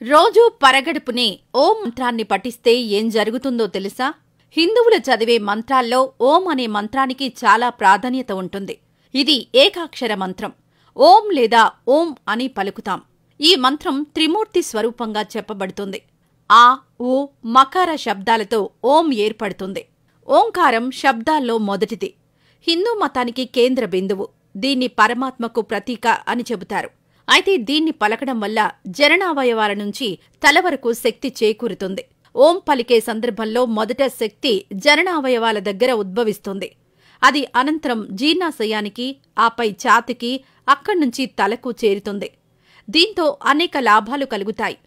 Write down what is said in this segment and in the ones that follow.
రోజూ పరగడుపునే ఓం మంత్రాన్ని పఠిస్తే ఏం జరుగుతుందో తెలుసా? హిందువులు చదివే మంత్రాల్లో ఓం అనే మంత్రానికి చాలా ప్రాధాన్యత ఉంటుంది. ఇది ఏకాక్షర మంత్రం. ఓం లేదా ఓం అని పలుకుతాం. ఈ మంత్రం త్రిమూర్తి స్వరూపంగా చెప్పబడుతుంది. ఆ, ఊ, మకార శబ్దాలతో ఓం ఏర్పడుతుంది. ఓంకారం శబ్దాల్లో మొదటిది. హిందూ మతానికి కేంద్ర బిందువు. దీన్ని పరమాత్మకు ప్రతీక అని చెబుతారు. అయితే దీన్ని పలకడం వల్ల జననావయవాల నుంచి తల వరకు శక్తి చేకూరుతుంది. ఓం పలికే సందర్భంలో మొదట శక్తి జననావయవాల దగ్గర ఉద్భవిస్తుంది. అది అనంతరం జీర్ణాశయానికి, ఆపై ఛాతీకి, అక్కడ్నుంచి తలకు చేరుతుంది. దీంతో అనేక లాభాలు కలుగుతాయి.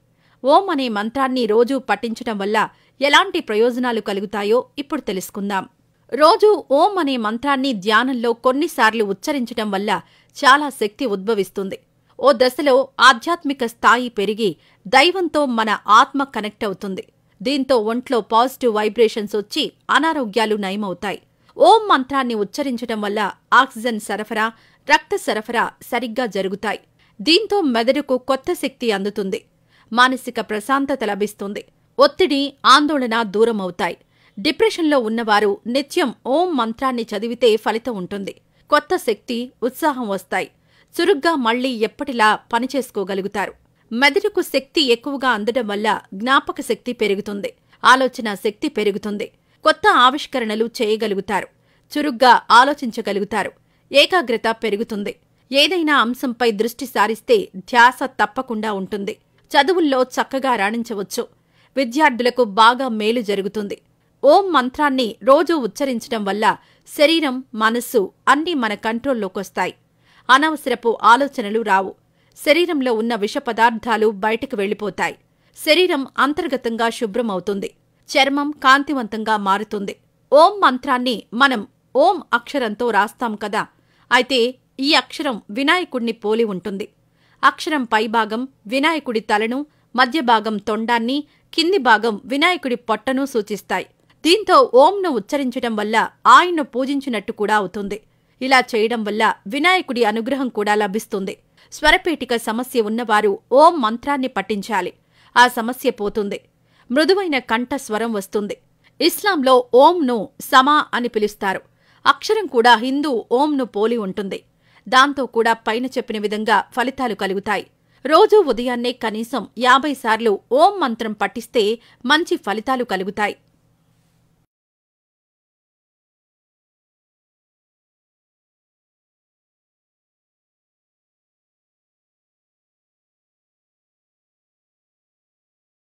ఓం అనే మంత్రాన్ని రోజూ పఠించటం వల్ల ఎలాంటి ప్రయోజనాలు కలుగుతాయో ఇప్పుడు తెలుసుకుందాం. రోజూ ఓం అనే మంత్రాన్ని ధ్యానంలో కొన్నిసార్లు ఉచ్చరించటం వల్ల చాలా శక్తి ఉద్భవిస్తుంది. ఓ దశలో ఆధ్యాత్మిక స్థాయి పెరిగి దైవంతో మన ఆత్మ కనెక్ట్ అవుతుంది. దీంతో ఒంట్లో పాజిటివ్ వైబ్రేషన్స్ వచ్చి అనారోగ్యాలు నయమవుతాయి. ఓం మంత్రాన్ని ఉచ్చరించటం వల్ల ఆక్సిజన్ సరఫరా, రక్త సరఫరా సరిగ్గా జరుగుతాయి. దీంతో మెదడుకు కొత్త శక్తి అందుతుంది. మానసిక ప్రశాంతత లభిస్తుంది. ఒత్తిడి, ఆందోళన దూరమవుతాయి. డిప్రెషన్లో ఉన్నవారు నిత్యం ఓం మంత్రాన్ని చదివితే ఫలితం ఉంటుంది. కొత్త శక్తి, ఉత్సాహం వస్తాయి. చురుగ్గా మళ్లీ ఎప్పటిలా పనిచేసుకోగలుగుతారు. మెదడుకు శక్తి ఎక్కువగా అందడం వల్ల జ్ఞాపక శక్తి పెరుగుతుంది. ఆలోచన శక్తి పెరుగుతుంది. కొత్త ఆవిష్కరణలు చేయగలుగుతారు. చురుగ్గా ఆలోచించగలుగుతారు. ఏకాగ్రత పెరుగుతుంది. ఏదైనా అంశంపై దృష్టి సారిస్తే ధ్యాస తప్పకుండా ఉంటుంది. చదువుల్లో చక్కగా రాణించవచ్చు. విద్యార్థులకు బాగా మేలు జరుగుతుంది. ఓం మంత్రాన్ని రోజూ ఉచ్చరించడం వల్ల శరీరం, మనస్సు అన్నీ మన కంట్రోల్లోకొస్తాయి. అనవసరపు ఆలోచనలు రావు. శరీరంలో ఉన్న విష పదార్థాలు బయటకు వెళ్లిపోతాయి. శరీరం అంతర్గతంగా శుభ్రమవుతుంది. చర్మం కాంతివంతంగా మారుతుంది. ఓం మంత్రాన్ని మనం ఓం అక్షరంతో రాస్తాం కదా. అయితే ఈ అక్షరం వినాయకుడిని పోలి ఉంటుంది. అక్షరం పైభాగం వినాయకుడి తలను, మధ్య భాగం తొండాన్ని, కింది భాగం వినాయకుడి పొట్టను సూచిస్తాయి. దీంతో ఓంను ఉచ్చరించడం వల్ల ఆయన్ను పూజించినట్టు కూడా అవుతుంది. ఇలా చేయడం వల్ల వినాయకుడి అనుగ్రహం కూడా లభిస్తుంది. స్వరపేటిక సమస్య ఉన్నవారు ఓం మంత్రాన్ని పఠించాలి. ఆ సమస్య పోతుంది. మృదువైన కంఠ స్వరం వస్తుంది. ఇస్లాంలో ఓంను సమా అని పిలుస్తారు. అక్షరం కూడా హిందూ ఓంను పోలి ఉంటుంది. దాంతో కూడా పైన చెప్పిన విధంగా ఫలితాలు కలుగుతాయి. రోజూ ఉదయాన్నే కనీసం 50 సార్లు ఓం మంత్రం పఠిస్తే మంచి ఫలితాలు కలుగుతాయి.